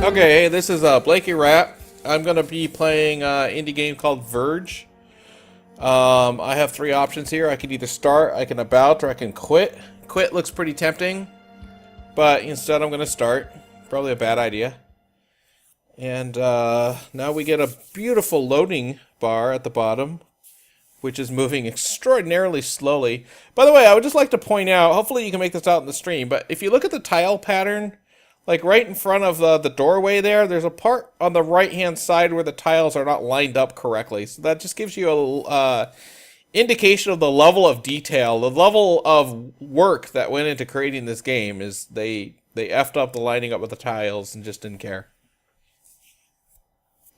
Okay, hey, this is Blakey Rat. I'm gonna be playing an indie game called Verge. I have three options here. I can either start, I can about, or I can quit. Quit looks pretty tempting, but instead I'm gonna start. Probably a bad idea. And now we get a beautiful loading bar at the bottom, which is moving extraordinarily slowly. By the way, I would just like to point out, hopefully you can make this out in the stream, but if you look at the tile pattern, like right in front of the doorway there's a part on the right-hand side where the tiles are not lined up correctly. So that just gives you a indication of the level of detail, the level of work that went into creating this game. Is they effed up the lining up of the tiles and just didn't care.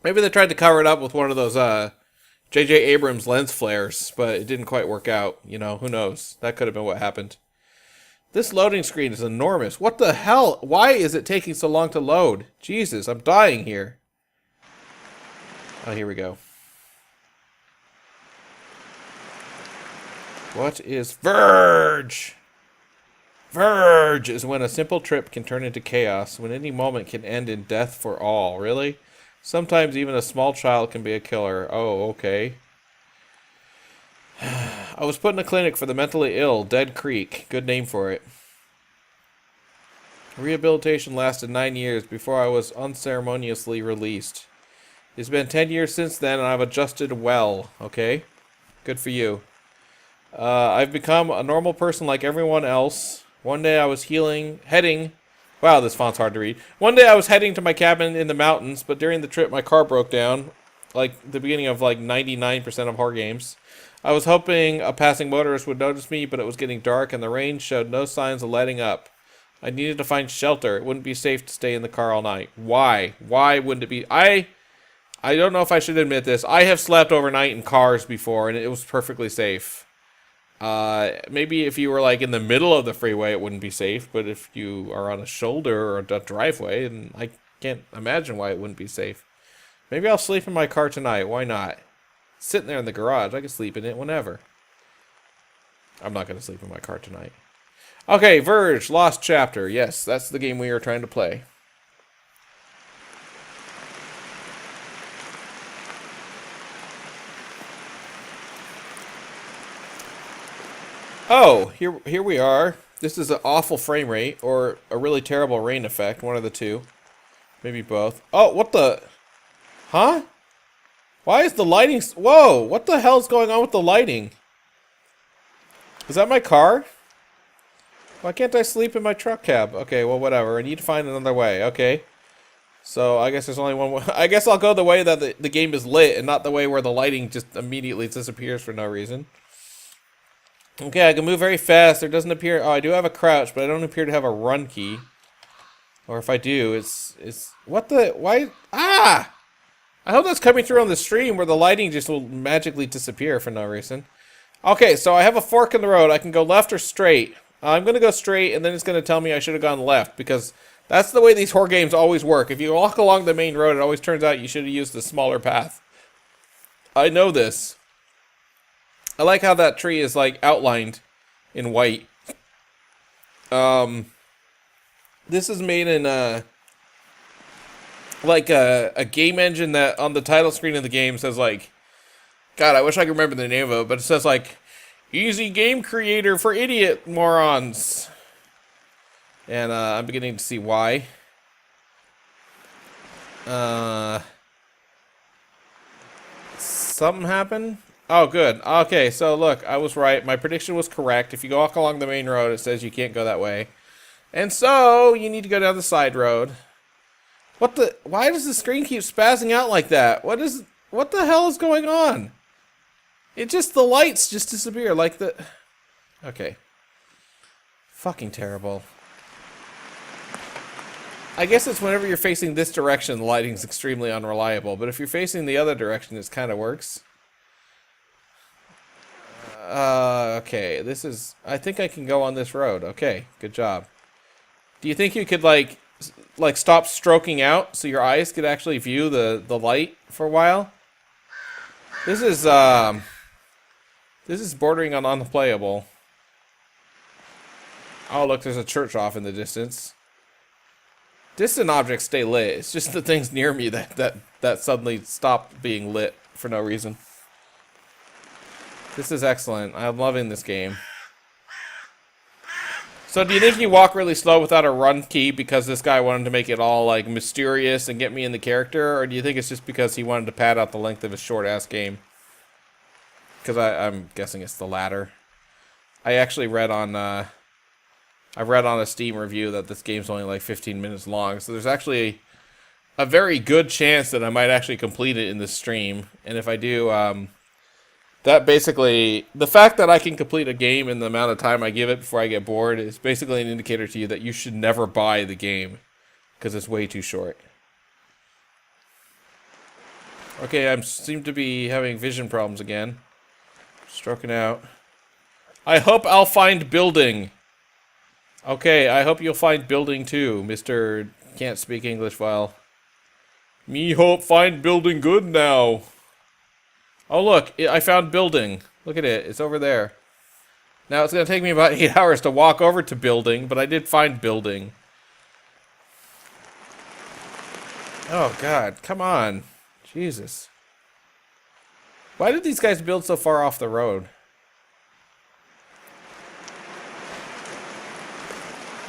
Maybe they tried to cover it up with one of those J.J. Abrams lens flares, but it didn't quite work out. You know, who knows? That could have been what happened. This loading screen is enormous. What the hell? Why is it taking so long to load? Jesus, I'm dying here. Oh, here we go. What is Verge? Verge is when a simple trip can turn into chaos, when any moment can end in death for all. Really? Sometimes even a small child can be a killer. Oh, okay. I was put in a clinic for the mentally ill, Dead Creek. Good name for it. Rehabilitation lasted 9 years before I was unceremoniously released. It's been 10 years since then, and I've adjusted well. Okay? Good for you. I've become a normal person like everyone else. One day I was heading... Wow, this font's hard to read. One day I was heading to my cabin in the mountains, but during the trip my car broke down. Like the beginning of like 99% of horror games. I was hoping a passing motorist would notice me, but it was getting dark and the rain showed no signs of letting up. I needed to find shelter. It wouldn't be safe to stay in the car all night. Why? Why wouldn't it be? I don't know if I should admit this. I have slept overnight in cars before, and it was perfectly safe. Maybe if you were like in the middle of the freeway, it wouldn't be safe. But if you are on a shoulder or a driveway, then I can't imagine why it wouldn't be safe. Maybe I'll sleep in my car tonight. Why not? Sitting there in the garage. I can sleep in it whenever. I'm not going to sleep in my car tonight. Okay, Verge, Lost Chapter. Yes, that's the game we are trying to play. Oh, here we are. This is an awful frame rate, or a really terrible rain effect. One of the two. Maybe both. Oh, what the... Huh? Why is the lighting... Whoa! What the hell's going on with the lighting? Is that my car? Why can't I sleep in my truck cab? Okay, well, whatever. I need to find another way. Okay. So, I guess there's only one way. I guess I'll go the way that the game is lit, and not the way where the lighting just immediately disappears for no reason. Okay, I can move very fast. There doesn't appear... Oh, I do have a crouch, but I don't appear to have a run key. Or if I do, it's... What the... Why... Ah! I hope that's coming through on the stream where the lighting just will magically disappear for no reason. Okay, so I have a fork in the road. I can go left or straight. I'm going to go straight, and then it's going to tell me I should have gone left, because that's the way these horror games always work. If you walk along the main road, it always turns out you should have used the smaller path. I know this. I like how that tree is, like, outlined in white. This is made in, like a game engine that on the title screen of the game says like, God, I wish I could remember the name of it, but it says like, easy game creator for idiot morons. And I'm beginning to see why. Something happened? Oh, good. Okay, so look, I was right. My prediction was correct. If you walk along the main road, it says you can't go that way. And so, you need to go down the side road. What the... Why does the screen keep spazzing out like that? What the hell is going on? It just... The lights just disappear like the... Okay. Fucking terrible. I guess it's whenever you're facing this direction, the lighting's extremely unreliable. But if you're facing the other direction, it kind of works. Okay. This is... I think I can go on this road. Okay. Good job. Do you think you could, like stop stroking out so your eyes could actually view the light for a while? This is bordering on unplayable. Oh, look, there's a church off in the distance. Distant objects stay lit. It's just the things near me that suddenly stop being lit for no reason. This is excellent. I'm loving this game. So do you think you walk really slow without a run key because this guy wanted to make it all like mysterious and get me in the character? Or do you think it's just because he wanted to pad out the length of his short-ass game? Because I'm guessing it's the latter. I actually read on a Steam review that this game's only like 15 minutes long. So there's actually a very good chance that I might actually complete it in this stream. And if I do, that basically, the fact that I can complete a game in the amount of time I give it before I get bored is basically an indicator to you that you should never buy the game. Because it's way too short. Okay, I seem to be having vision problems again. Stroking out. I hope I'll find building. Okay, I hope you'll find building too, Mr. Can't Speak English File. Me hope find building good now. Oh look, I found building. Look at it, it's over there. Now it's going to take me about 8 hours to walk over to building, but I did find building. Oh god, come on. Jesus. Why did these guys build so far off the road?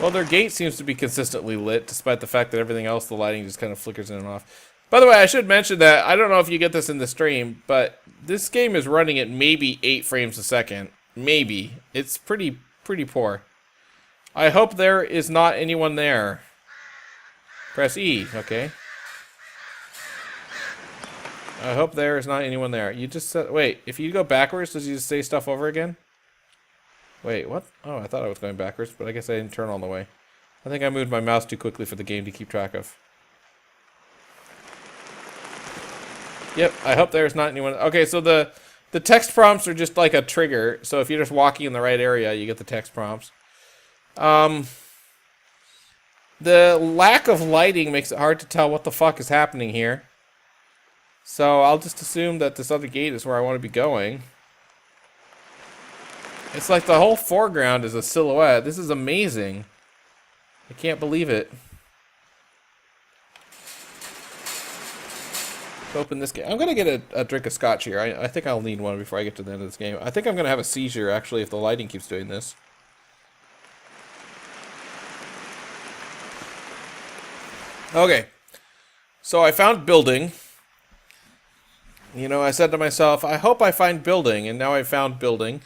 Well, their gate seems to be consistently lit, despite the fact that everything else, the lighting just kind of flickers in and off. By the way, I should mention that, I don't know if you get this in the stream, but this game is running at maybe 8 frames a second. Maybe. It's pretty poor. I hope there is not anyone there. Press E, okay. I hope there is not anyone there. You just said, wait, if you go backwards, does he just say stuff over again? Wait, what? Oh, I thought I was going backwards, but I guess I didn't turn all the way. I think I moved my mouse too quickly for the game to keep track of. Yep, I hope there's not anyone. Okay, so the text prompts are just like a trigger. So if you're just walking in the right area, you get the text prompts. The lack of lighting makes it hard to tell what the fuck is happening here. So I'll just assume that this other gate is where I want to be going. It's like the whole foreground is a silhouette. This is amazing. I can't believe it. Open this game. I'm gonna get a drink of scotch here. I think I'll need one before I get to the end of this game. I think I'm gonna have a seizure actually if the lighting keeps doing this. Okay. So I found building. You know, I said to myself, I hope I find building, and now I found building.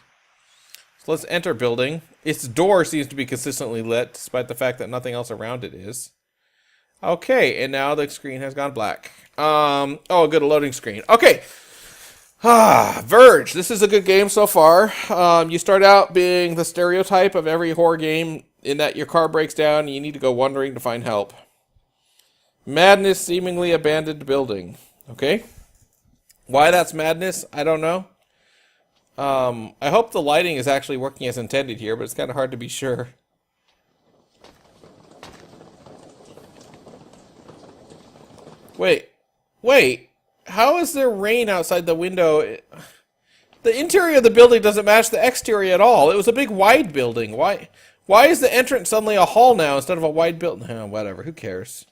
So let's enter building. Its door seems to be consistently lit, despite the fact that nothing else around it is. Okay, and now the screen has gone black. Oh, good, a loading screen. Okay. Verge. This is a good game so far. You start out being the stereotype of every horror game in that your car breaks down and you need to go wandering to find help. Madness, seemingly abandoned building. Okay. Why that's madness, I don't know. I hope the lighting is actually working as intended here, but it's kind of hard to be sure. Wait, how is there rain outside the window? The interior of the building doesn't match the exterior at all. It was a big wide building. Why is the entrance suddenly a hall now instead of a wide building? Oh, whatever, who cares?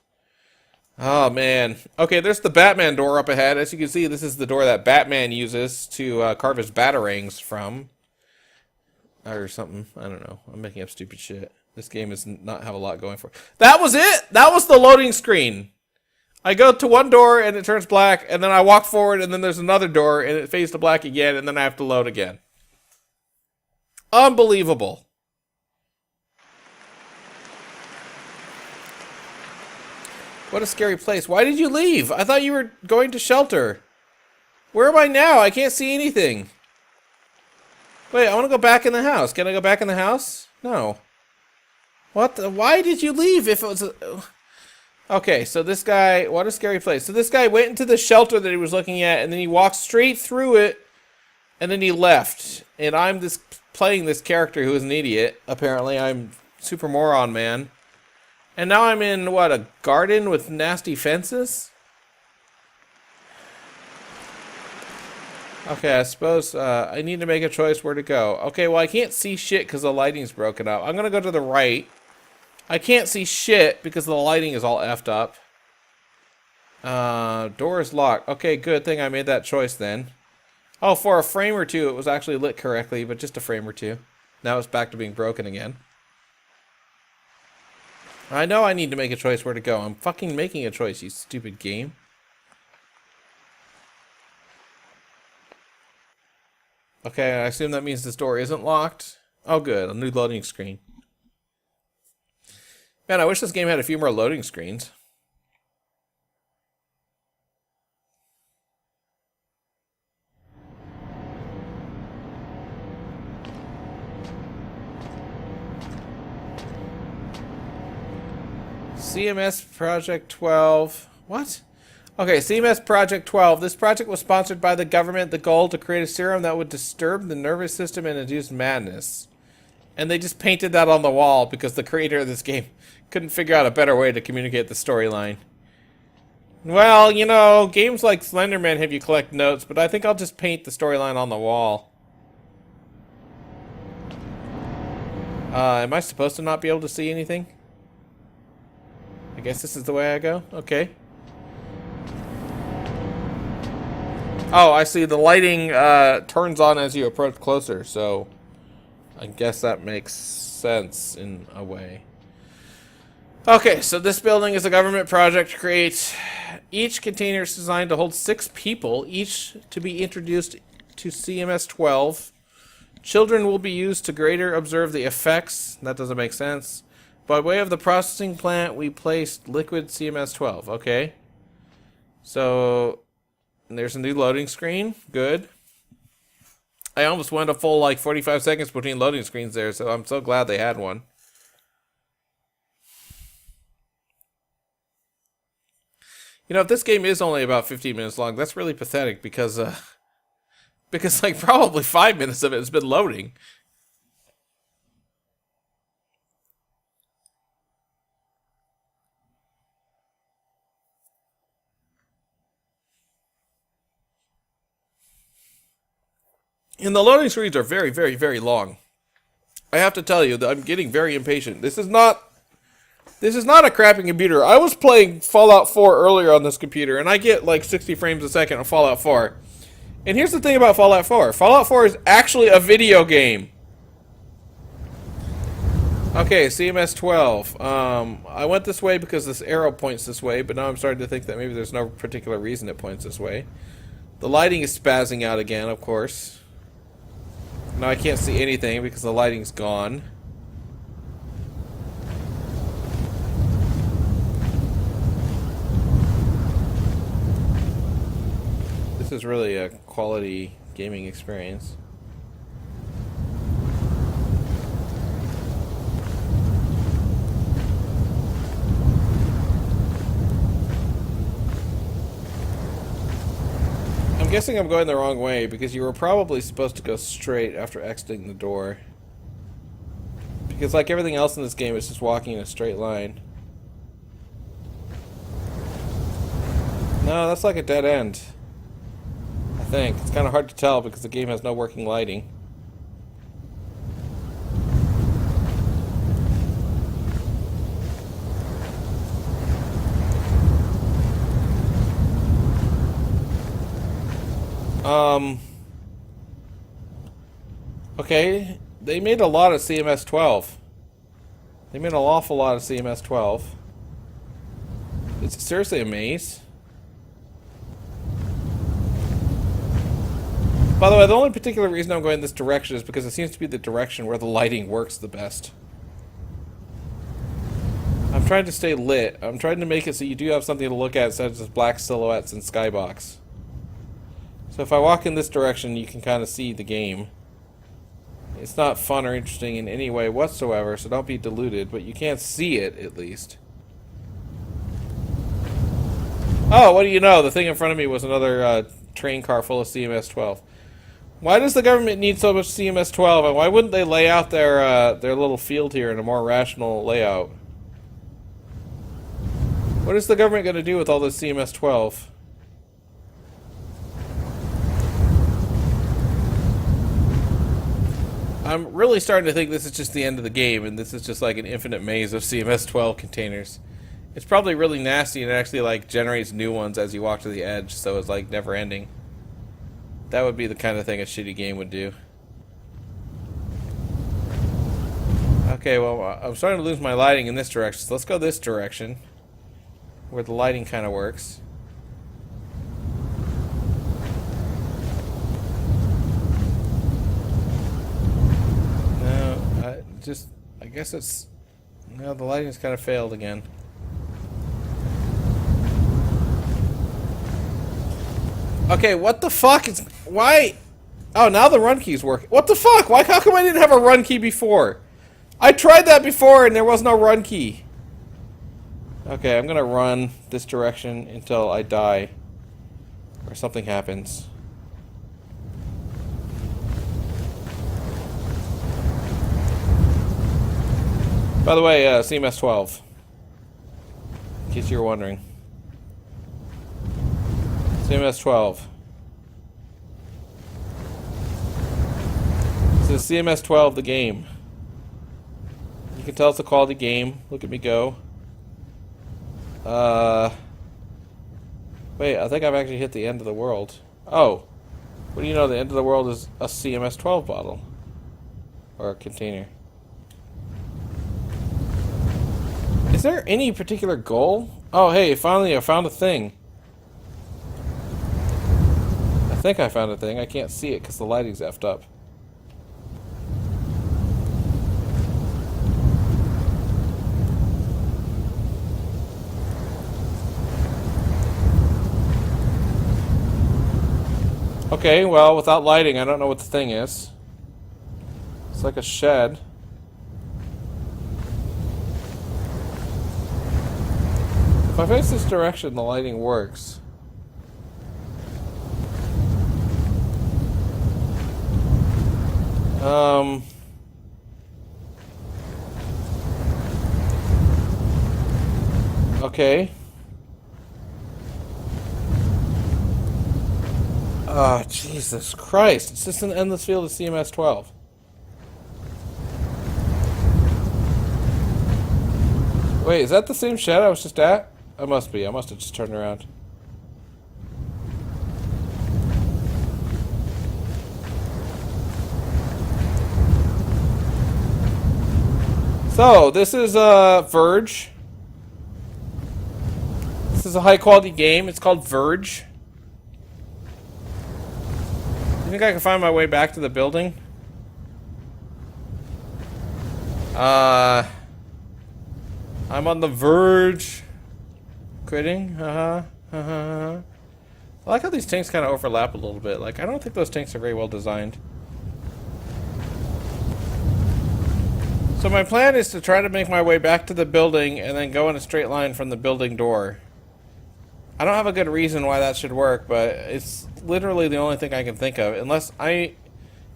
Oh, man. Okay, there's the Batman door up ahead. As you can see, this is the door that Batman uses to carve his batarangs from. Or something. I don't know. I'm making up stupid shit. This game does not have a lot going for it. That was it! That was the loading screen! I go to one door and it turns black, and then I walk forward and then there's another door and it fades to black again, and then I have to load again. Unbelievable. What a scary place. Why did you leave? I thought you were going to shelter. Where am I now? I can't see anything. Wait, I want to go back in the house. Can I go back in the house? No. What the? Why did you leave if it was... Okay, so this guy... What a scary place. So this guy went into the shelter that he was looking at, and then he walked straight through it, and then he left. And I'm playing this character who is an idiot. Apparently, I'm super moron man. And now I'm in, what, a garden with nasty fences? Okay, I suppose I need to make a choice where to go. Okay, well, I can't see shit because the lighting's broken up. I'm going to go to the right. I can't see shit because the lighting is all effed up. Door is locked. Okay, good thing I made that choice then. Oh, for a frame or two, it was actually lit correctly, but just a frame or two. Now it's back to being broken again. I know I need to make a choice where to go. I'm fucking making a choice, you stupid game. Okay, I assume that means this door isn't locked. Oh, good. A new loading screen. Man, I wish this game had a few more loading screens. CMS Project 12. What? Okay, CMS Project 12. This project was sponsored by the government. The goal to create a serum that would disturb the nervous system and induce madness. And they just painted that on the wall because the creator of this game couldn't figure out a better way to communicate the storyline. Well, you know, games like Slenderman have you collect notes, but I think I'll just paint the storyline on the wall. Am I supposed to not be able to see anything? I guess this is the way I go? Okay. Oh, I see. The lighting turns on as you approach closer, so I guess that makes sense in a way. Okay, so this building is a government project to create. Each container is designed to hold 6 people, each to be introduced to CMS 12. Children will be used to greater observe the effects. That doesn't make sense. By way of the processing plant, we placed liquid CMS 12. Okay. So, there's a new loading screen. Good. I almost went a full, like, 45 seconds between loading screens there, so I'm so glad they had one. You know, if this game is only about 15 minutes long, that's really pathetic because like, probably 5 minutes of it has been loading. And the loading screens are very, very, very long. I have to tell you that I'm getting very impatient. This is not a crappy computer. I was playing Fallout 4 earlier on this computer, and I get like 60 frames a second on Fallout 4. And here's the thing about Fallout 4. Fallout 4 is actually a video game. Okay, CMS 12. I went this way because this arrow points this way, but now I'm starting to think that maybe there's no particular reason it points this way. The lighting is spazzing out again, of course. Now I can't see anything because the lighting's gone. This is really a quality gaming experience. I'm guessing I'm going the wrong way because you were probably supposed to go straight after exiting the door. Because like everything else in this game, it's just walking in a straight line. No, that's like a dead end. I think. It's kind of hard to tell because the game has no working lighting. Okay, they made a lot of CMS 12. They made an awful lot of CMS 12. It's seriously a maze. By the way, the only particular reason I'm going this direction is because it seems to be the direction where the lighting works the best. I'm trying to stay lit. I'm trying to make it so you do have something to look at instead of just black silhouettes and skybox. So if I walk in this direction, you can kind of see the game. It's not fun or interesting in any way whatsoever, so don't be deluded, but you can't see it, at least. Oh, what do you know? The thing in front of me was another train car full of CMS 12. Why does the government need so much CMS 12, and why wouldn't they lay out their little field here in a more rational layout? What is the government going to do with all this CMS 12? I'm really starting to think this is just the end of the game, and this is just like an infinite maze of CMS-12 containers. It's probably really nasty, and it actually like generates new ones as you walk to the edge, so it's like never ending. That would be the kind of thing a shitty game would do. Okay, well, I'm starting to lose my lighting in this direction, so let's go this direction, where the lighting kind of works. No, I guess it's... No, the lighting's kind of failed again. Okay, what the fuck is... Why... Oh, now the run key's working. What the fuck? Why? How come I didn't have a run key before? I tried that before and there was no run key. Okay, I'm gonna run this direction until I die. Or something happens. By the way, CMS-12. In case you were wondering. CMS-12. This is CMS-12, the game. You can tell it's a quality game. Look at me go. Wait, I think I've actually hit the end of the world. Oh. What do you know? The end of the world is a CMS-12 bottle. Or a container. Is there any particular goal? Oh, hey, finally I found a thing. I think I found a thing. I can't see it because the lighting's effed up. Okay, well, without lighting, I don't know what the thing is. It's like a shed. If I face this direction, the lighting works. Okay. Oh, Jesus Christ. It's just an endless field of CMS-12. Wait, is that the same shed I was just at? I must be. I must have just turned around. So, this is VERGE. This is a high quality game. It's called VERGE. You think I can find my way back to the building? I'm on the verge. Quitting? I like how these tanks kind of overlap a little bit. Like, I don't think those tanks are very well designed. So my plan is to try to make my way back to the building and then go in a straight line from the building door. I don't have a good reason why that should work, but it's literally the only thing I can think of. Unless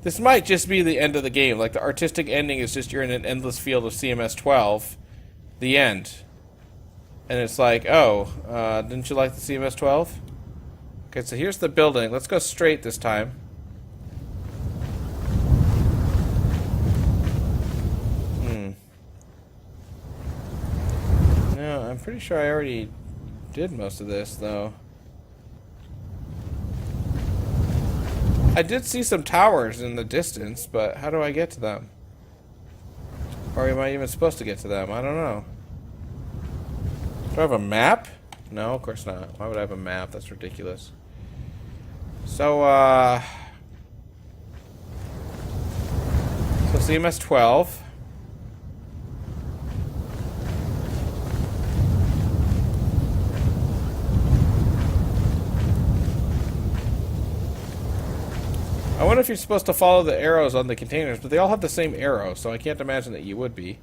this might just be the end of the game. Like, the artistic ending is just you're in an endless field of CMS-12. The end. And it's like, oh, didn't you like the CMS-12? Okay, so here's the building. Let's go straight this time. No, I'm pretty sure I already did most of this, though. I did see some towers in the distance, but how do I get to them? Or am I even supposed to get to them? I don't know. Do I have a map? No, of course not. Why would I have a map? That's ridiculous. So, CMS-12. I wonder if you're supposed to follow the arrows on the containers, but they all have the same arrow, so I can't imagine that you would be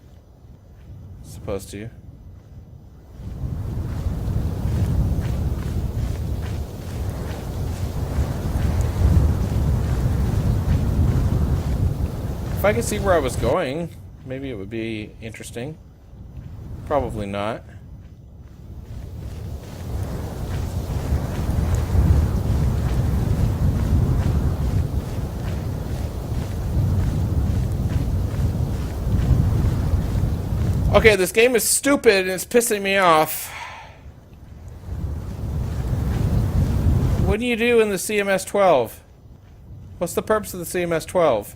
supposed to. If I could see where I was going, maybe it would be interesting. Probably not. Okay, this game is stupid and it's pissing me off. What do you do in the CMS-12? What's the purpose of the CMS-12?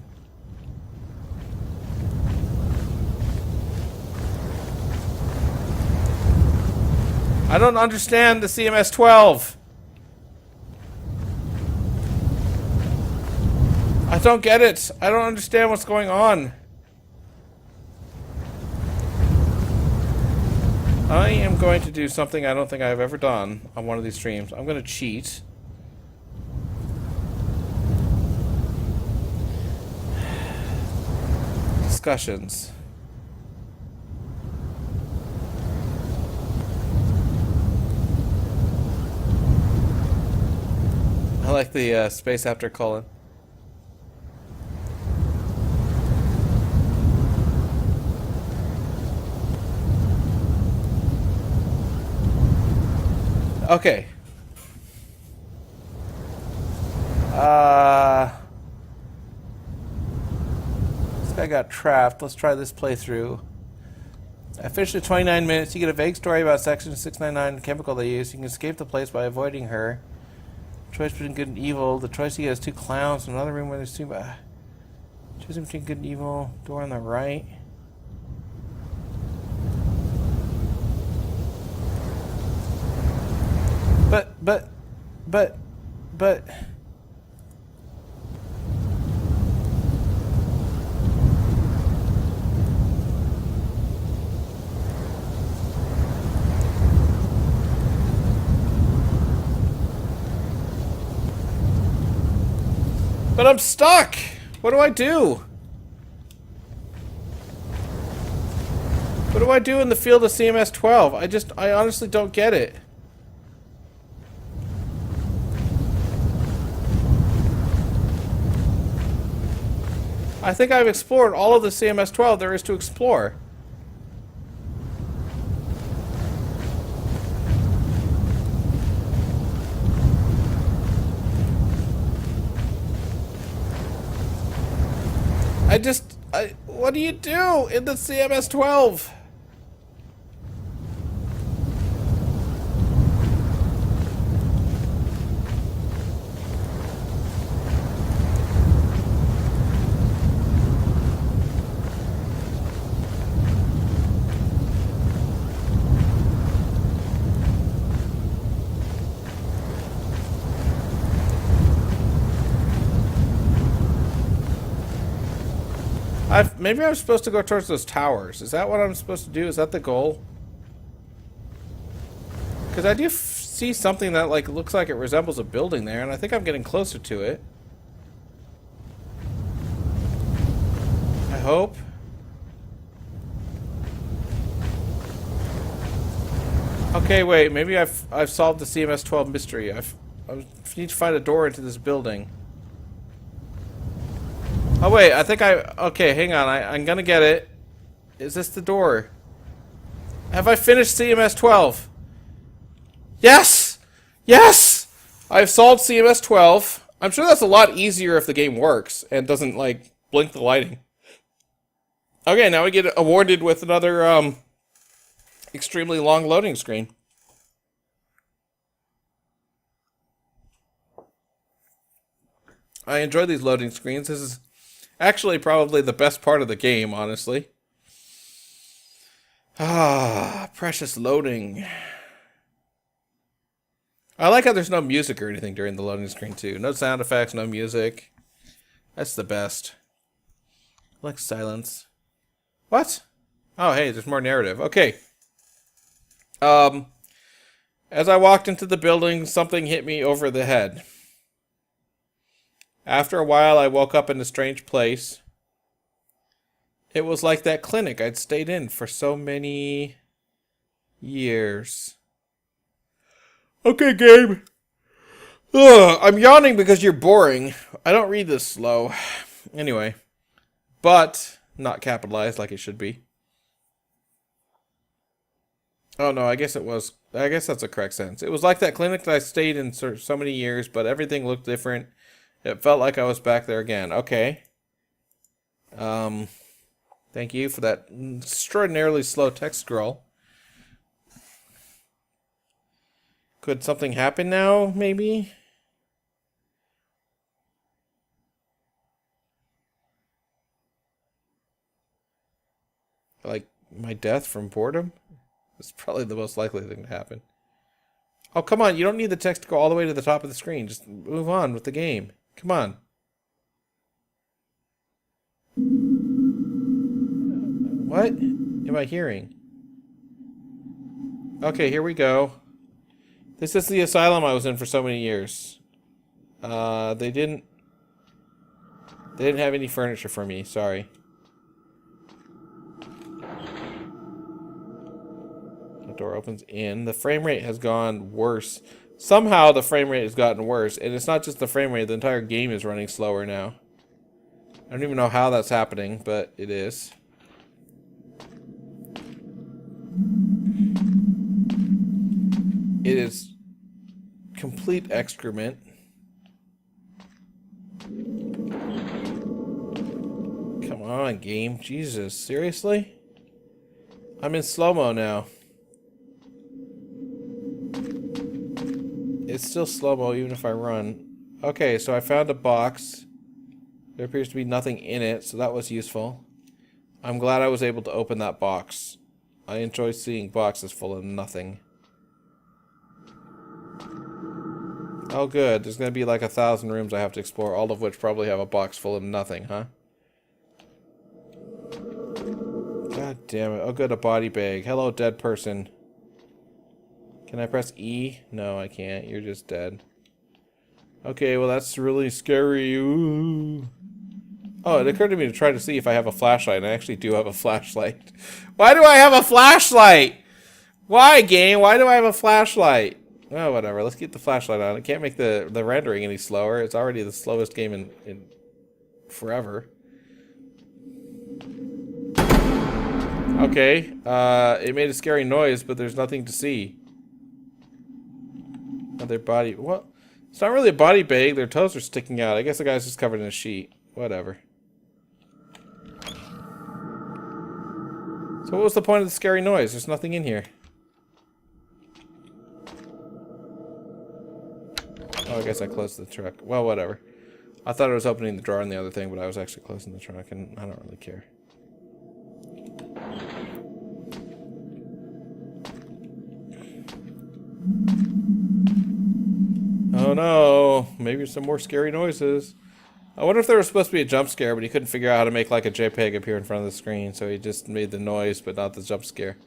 I don't understand the CMS-12. I don't get it. I don't understand what's going on. I am going to do something I don't think I've ever done on one of these streams. I'm going to cheat. Discussions. I like the space after colon. Okay. This guy got trapped. Let's try this playthrough. I finished at 29 minutes. You get a vague story about Section 699, the chemical they use. You can escape the place by avoiding her. Choice between good and evil. The choice you get is two clowns. Another room where there's two... choosing between good and evil. Door on the right. But... But I'm stuck! What do I do? What do I do in the field of CMS-12? I honestly don't get it. I think I've explored all of the CMS-12 there is to explore. What do you do in the CMS-12? Maybe I'm supposed to go towards those towers. Is that what I'm supposed to do? Is that the goal? Because I do see something that like looks like it resembles a building there, and I think I'm getting closer to it. I hope. Okay, wait. Maybe I've solved the CMS-12 mystery. I need to find a door into this building. Oh wait, I think okay, hang on, I'm gonna get it. Is this the door? Have I finished CMS-12? Yes! Yes! I've solved CMS-12. I'm sure that's a lot easier if the game works and doesn't, like, blink the lighting. Okay, now we get awarded with another, extremely long loading screen. I enjoy these loading screens. This is actually probably the best part of the game, honestly. Ah, precious loading. I like how there's no music or anything during the loading screen, too. No sound effects, no music. That's the best. I like silence. What? Oh, hey, there's more narrative. Okay. As I walked into the building, something hit me over the head. After a while, I woke up in a strange place. It was like that clinic I'd stayed in for so many years. Okay, Gabe. Ugh, I'm yawning because you're boring. I don't read this slow. Anyway. But, not capitalized like it should be. Oh no, I guess it was. I guess that's a correct sentence. It was like that clinic that I stayed in so many years, but everything looked different. It felt like I was back there again. Okay. Thank you for that extraordinarily slow text scroll. Could something happen now, maybe? Like, my death from boredom? That's probably the most likely thing to happen. Oh, come on. You don't need the text to go all the way to the top of the screen. Just move on with the game. Come on. What am I hearing? Okay, here we go. This is the asylum I was in for so many years. They didn't have any furniture for me. Sorry. The door opens in. The frame rate has gone worse. Somehow the frame rate has gotten worse, and it's not just the frame rate. The entire game is running slower now. I don't even know how that's happening, but it is. It is complete excrement. Come on, game. Jesus, seriously? I'm in slow-mo now. It's still slow-mo even if I run. Okay, so I found a box. There appears to be nothing in it, so that was useful. I'm glad I was able to open that box. I enjoy seeing boxes full of nothing. Oh good, there's gonna be like 1,000 rooms I have to explore, all of which probably have a box full of nothing, huh? God damn it. Oh good, a body bag. Hello, dead person. Can I press E? No, I can't. You're just dead. Okay, well that's really scary. Ooh. Oh, it occurred to me to try to see if I have a flashlight, and I actually do have a flashlight. Why do I have a flashlight? Why, game? Why do I have a flashlight? Oh, whatever. Let's keep the flashlight on. It can't make the rendering any slower. It's already the slowest game in forever. Okay. It made a scary noise, but there's nothing to see. Another body. What? It's not really a body bag. Their toes are sticking out. I guess the guy's just covered in a sheet. Whatever. So what was the point of the scary noise? There's nothing in here. Oh, I guess I closed the truck. Well, whatever. I thought I was opening the drawer and the other thing, but I was actually closing the truck, and I don't really care. Oh no, maybe some more scary noises. I wonder if there was supposed to be a jump scare, but he couldn't figure out how to make like a JPEG appear in front of the screen, so he just made the noise, but not the jump scare.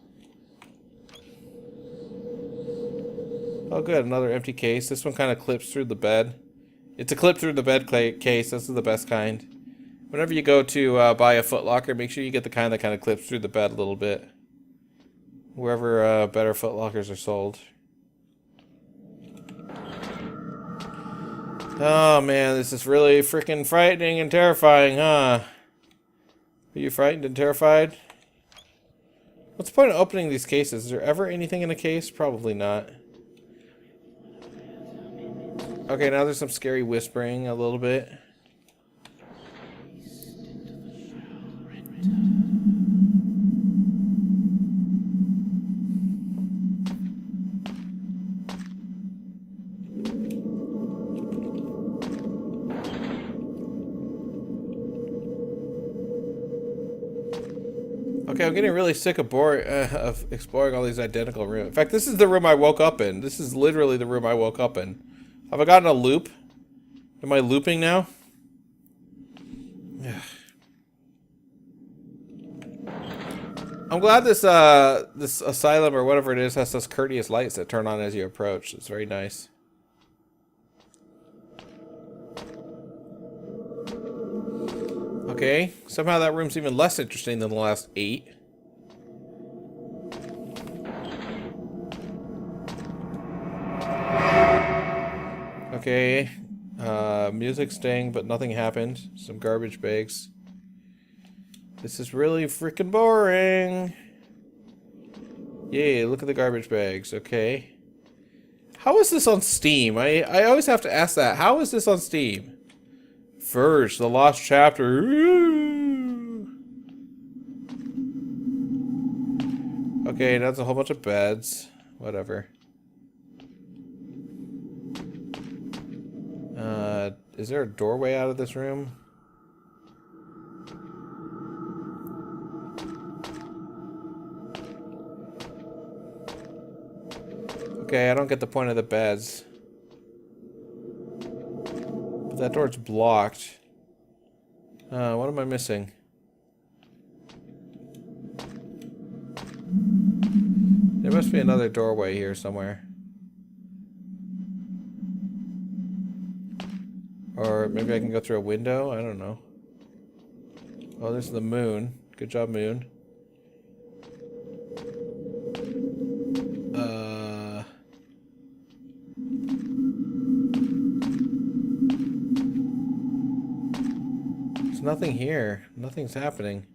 Oh good, another empty case. This one kind of clips through the bed. It's a clip through the bed case. This is the best kind. Whenever you go to buy a Foot Locker, make sure you get the kind that kind of clips through the bed a little bit. Wherever better Foot Lockers are sold. Oh man, this is really freaking frightening and terrifying, huh? Are you frightened and terrified? What's the point of opening these cases? Is there ever anything in a case? Probably not. Okay, now there's some scary whispering a little bit. Okay, I'm getting really sick of exploring all these identical rooms. In fact, this is the room I woke up in. This is literally the room I woke up in. Have I gotten a loop? Am I looping now? I'm glad this this asylum or whatever it is has those courteous lights that turn on as you approach. It's very nice. Okay, somehow that room's even less interesting than the last 8. Okay, music staying, but nothing happened. Some garbage bags. This is really freaking boring. Yay, look at the garbage bags. Okay. How is this on Steam? I always have to ask that. How is this on Steam? VERGE, the lost chapter. Ooh. Okay, that's a whole bunch of beds. Whatever. Is there a doorway out of this room? Okay, I don't get the point of the beds. But that door's blocked. What am I missing? There must be another doorway here somewhere. Or maybe I can go through a window? I don't know. Oh, there's the moon. Good job, moon. There's nothing here. Nothing's happening.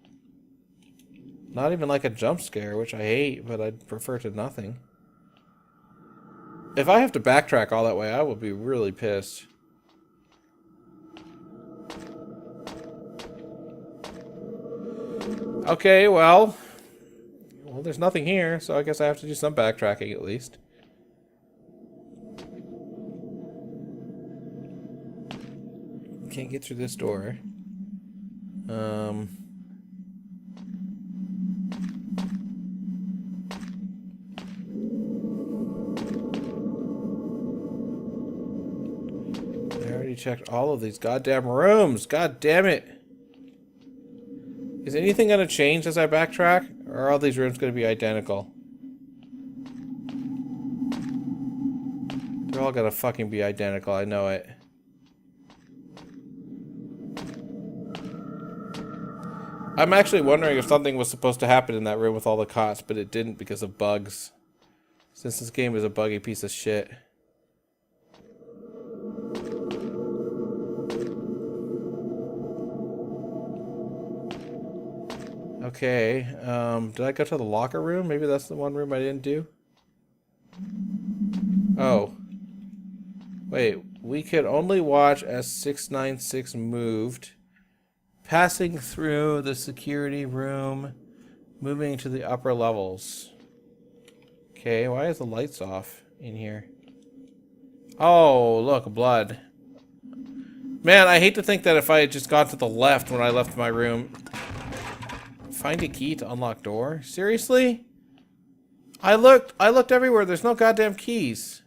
Not even like a jump scare, which I hate, but I'd prefer to nothing. If I have to backtrack all that way, I will be really pissed. Okay, well, there's nothing here, so I guess I have to do some backtracking at least. Can't get through this door. I already checked all of these goddamn rooms. God damn it. Is anything going to change as I backtrack? Or are all these rooms going to be identical? They're all going to fucking be identical, I know it. I'm actually wondering if something was supposed to happen in that room with all the cots, but it didn't because of bugs. Since this game is a buggy piece of shit. Okay, did I go to the locker room? Maybe that's the one room I didn't do? Oh. Wait, we could only watch as 696 moved, passing through the security room, moving to the upper levels. Okay, why is the lights off in here? Oh, look, blood. Man, I hate to think that if I had just gone to the left when I left my room... Find a key to unlock door? Seriously? I looked everywhere. There's no goddamn keys.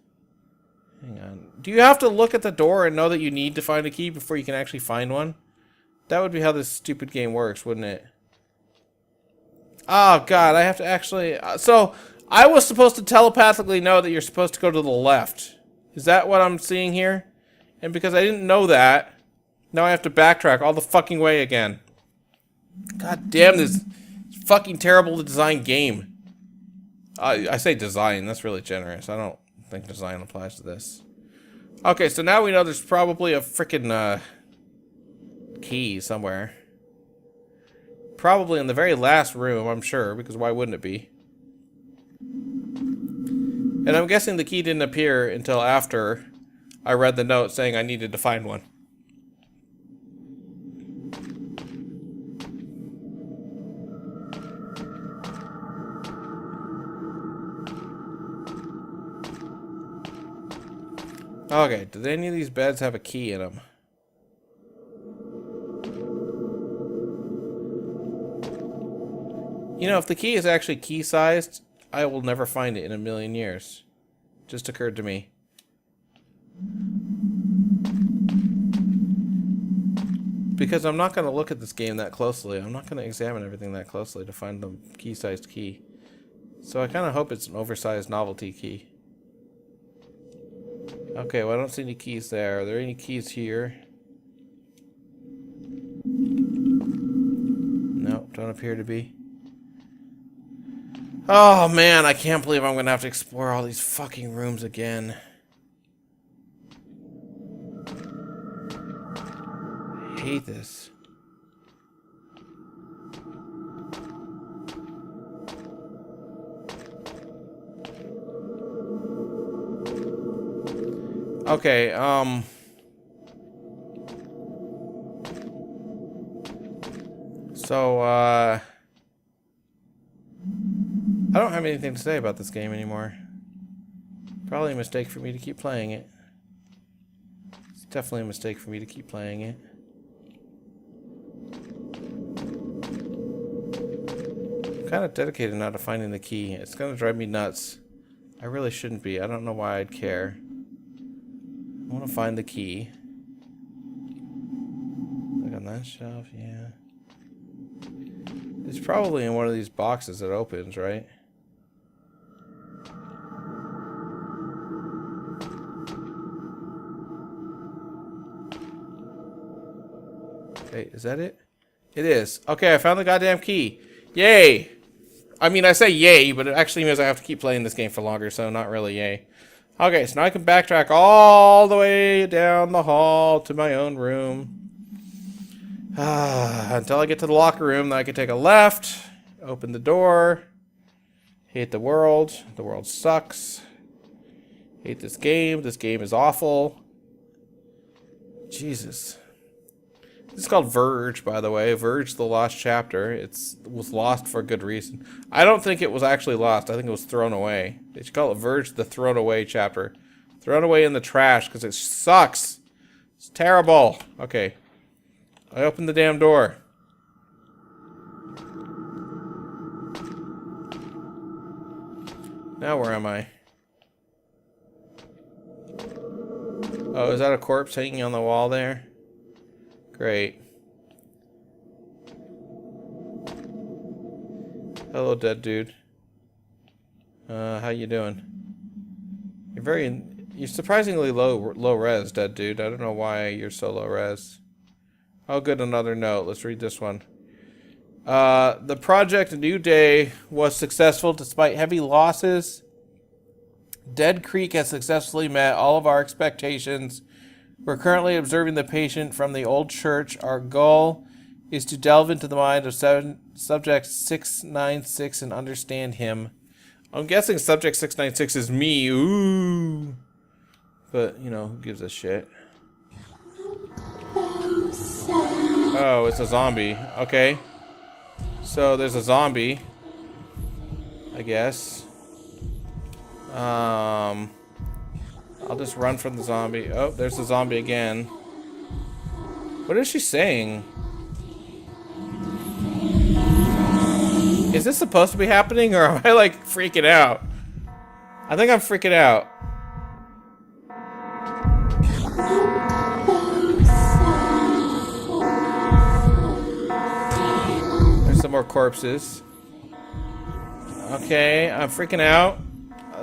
Hang on. Do you have to look at the door and know that you need to find a key before you can actually find one? That would be how this stupid game works, wouldn't it? Oh, God. I have to actually... So, I was supposed to telepathically know that you're supposed to go to the left. Is that what I'm seeing here? And because I didn't know that, now I have to backtrack all the fucking way again. God damn this fucking terrible to design game. I say design, that's really generous. I don't think design applies to this. Okay, so now we know there's probably a frickin' key somewhere. Probably in the very last room, I'm sure, because why wouldn't it be? And I'm guessing the key didn't appear until after I read the note saying I needed to find one. Okay, did any of these beds have a key in them? You know, if the key is actually key-sized, I will never find it in a million years. Just occurred to me. Because I'm not going to look at this game that closely. I'm not going to examine everything that closely to find the key-sized key. So I kind of hope it's an oversized novelty key. Okay, well I don't see any keys there. Are there any keys here? Nope, don't appear to be. Oh man, I can't believe I'm gonna have to explore all these fucking rooms again. I hate this. Okay, so, I don't have anything to say about this game anymore. Probably a mistake for me to keep playing it. It's definitely a mistake for me to keep playing it. I'm kind of dedicated now to finding the key. It's going to drive me nuts. I really shouldn't be. I don't know why I'd care. I want to find the key. Look on that shelf, yeah. It's probably in one of these boxes that opens, right? Okay, is that it? It is. Okay, I found the goddamn key. Yay! I mean, I say yay, but it actually means I have to keep playing this game for longer, so not really yay. Okay, so now I can backtrack all the way down the hall to my own room. Until I get to the locker room, then I can take a left, open the door, hate the world sucks, hate this game is awful. Jesus. It's called Verge, by the way. Verge, the Lost Chapter. It was lost for a good reason. I don't think it was actually lost. I think it was thrown away. They should call it Verge, the Thrown Away Chapter. Thrown away in the trash, because it sucks. It's terrible. Okay. I opened the damn door. Now where am I? Oh, is that a corpse hanging on the wall there? Great. Hello, dead dude. How you doing? You're surprisingly low res, dead dude. I don't know why you're so low res. Oh, good, another note. Let's read this one. The project New Day was successful despite heavy losses. Dead Creek has successfully met all of our expectations. We're currently observing the patient from the old church. Our goal is to delve into the mind of subject 696 and understand him. I'm guessing subject 696 is me. Ooh. But, you know, who gives a shit? Oh, it's a zombie. Okay. So there's a zombie, I guess. I'll just run from the zombie. Oh, there's the zombie again. What is she saying? Is this supposed to be happening, or am I like freaking out? I think I'm freaking out. There's some more corpses. Okay, I'm freaking out.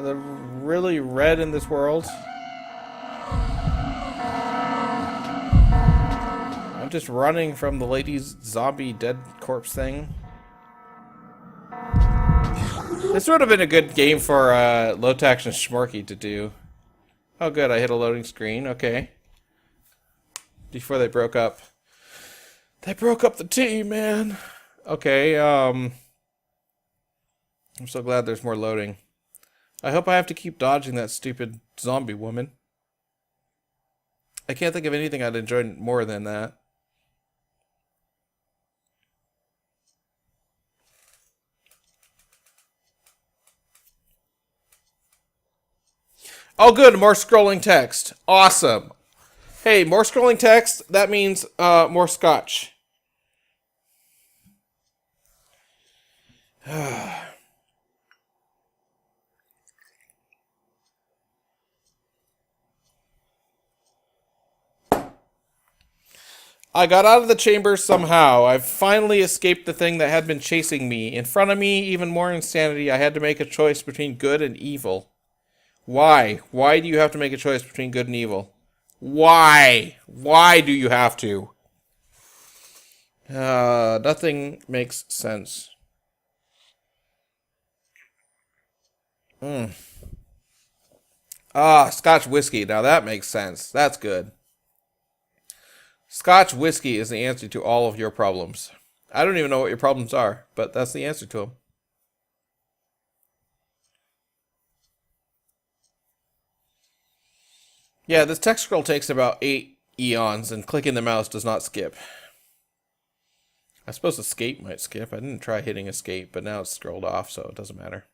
They're really red in this world. I'm just running from the lady's zombie dead corpse thing. This would have been a good game for Lotax and Schmorky to do. Oh good, I hit a loading screen. Okay. Before they broke up. They broke up the team, man. Okay, I'm so glad there's more loading. I hope I have to keep dodging that stupid zombie woman. I can't think of anything I'd enjoy more than that. Oh good, more scrolling text. Awesome. Hey, more scrolling text, that means more scotch. I got out of the chamber somehow. I've finally escaped the thing that had been chasing me. In front of me, even more insanity, I had to make a choice between good and evil. Why? Why do you have to make a choice between good and evil? Why? Why do you have to? Nothing makes sense. Scotch whiskey. Now that makes sense. That's good. Scotch whiskey is the answer to all of your problems. I don't even know what your problems are, but that's the answer to them. Yeah, this text scroll takes about 8 eons, and clicking the mouse does not skip. I suppose escape might skip. I didn't try hitting escape, but now it's scrolled off, so it doesn't matter.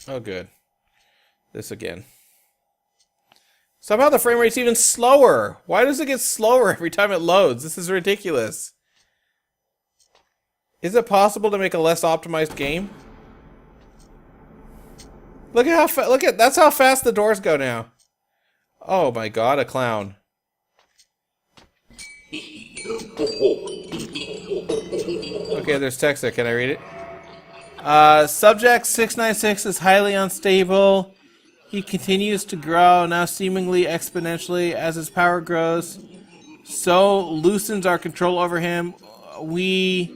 Oh, good. This again. Somehow the frame rate's even slower. Why does it get slower every time it loads? This is ridiculous. Is it possible to make a less optimized game? Look at how that's how fast the doors go now. Oh my god, a clown. Okay, there's text there. Can I read it? Subject 696 is highly unstable. He continues to grow, now seemingly exponentially as his power grows. So loosens our control over him. We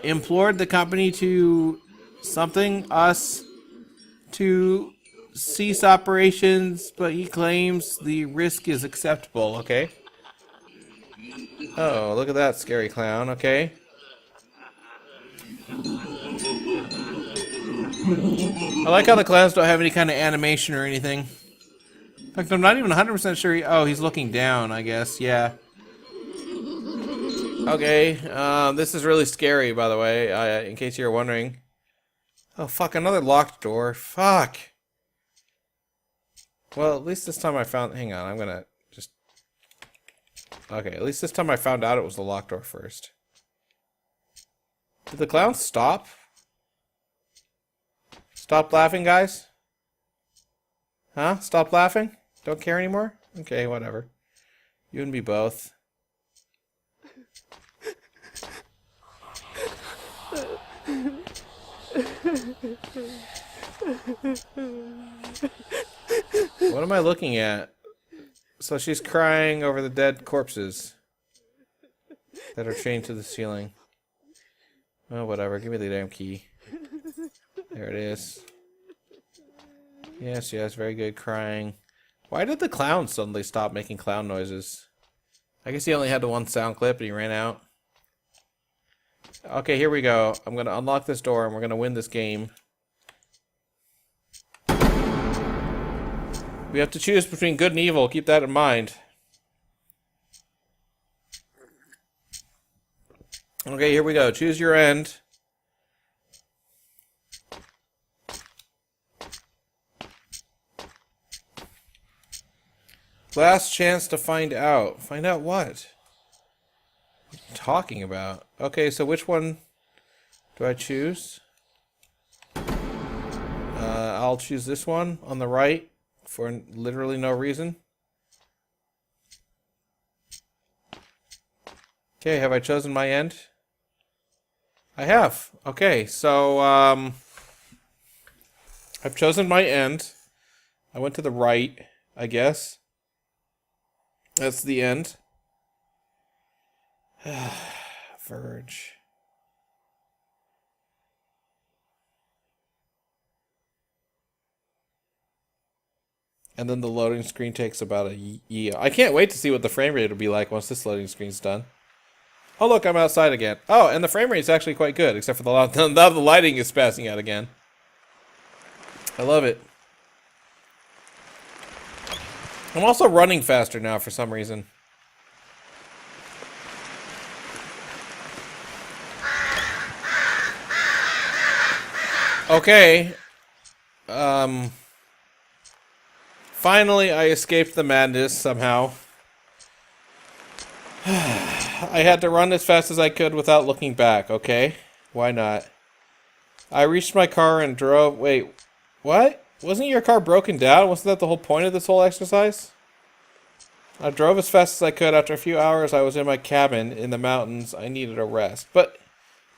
implored the company to us to cease operations, but he claims the risk is acceptable. Okay. Oh, look at that scary clown. Okay. I like how the clowns don't have any kind of animation or anything. In fact, I'm not even 100% sure. Oh, he's looking down, I guess. Yeah. Okay. This is really scary, by the way, in case you're wondering. Oh, fuck. Another locked door. Fuck. Well, at least this time I found... Hang on. I'm gonna just... Okay. At least this time I found out it was the locked door first. Did the clowns stop? Stop laughing, guys? Huh? Stop laughing? Don't care anymore? Okay, whatever. You and me both. What am I looking at? So she's crying over the dead corpses that are chained to the ceiling. Oh, whatever. Give me the damn key. There it is. Yes, yes, very good. Crying. Why did the clown suddenly stop making clown noises? I guess he only had the one sound clip and he ran out. Okay, here we go. I'm going to unlock this door and we're going to win this game. We have to choose between good and evil. Keep that in mind. Okay, here we go. Choose your end. Last chance to find out. Find out what? What are you talking about? Okay, so which one do I choose? I'll choose this one on the right for literally no reason. Okay, have I chosen my end? I have. Okay, so I've chosen my end. I went to the right, I guess. That's the end. Verge. And then the loading screen takes about a year. I can't wait to see what the frame rate will be like once this loading screen's done. Oh, look, I'm outside again. Oh, and the frame rate's actually quite good, except for now the lighting is passing out again. I love it. I'm also running faster now for some reason. Okay. Finally, I escaped the madness somehow. I had to run as fast as I could without looking back, okay? Why not? I reached my car and drove... Wait, what? Wasn't your car broken down? Wasn't that the whole point of this whole exercise? I drove as fast as I could. After a few hours, I was in my cabin in the mountains. I needed a rest. But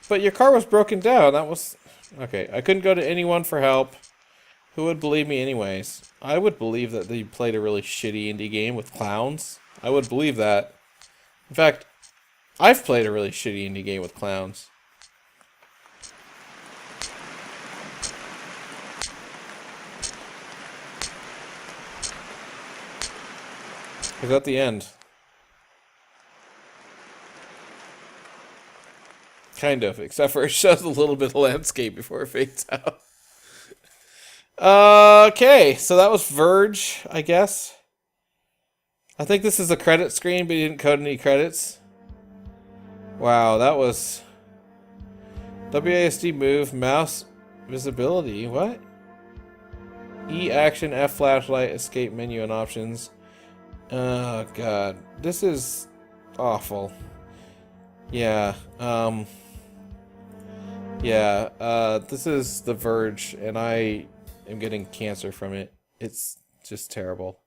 your car was broken down. That was... Okay, I couldn't go to anyone for help. Who would believe me anyways? I would believe that they played a really shitty indie game with clowns. I would believe that. In fact, I've played a really shitty indie game with clowns. Is that the end? Kind of, except for it shows a little bit of landscape before it fades out. Okay, so that was Verge, I guess. I think this is a credit screen, but you didn't code any credits. Wow, that was... WASD move, mouse Visibility, what? E action, F flashlight, escape menu and options. Oh god. This is awful. Yeah, this is The Verge, and I am getting cancer from it. It's just terrible.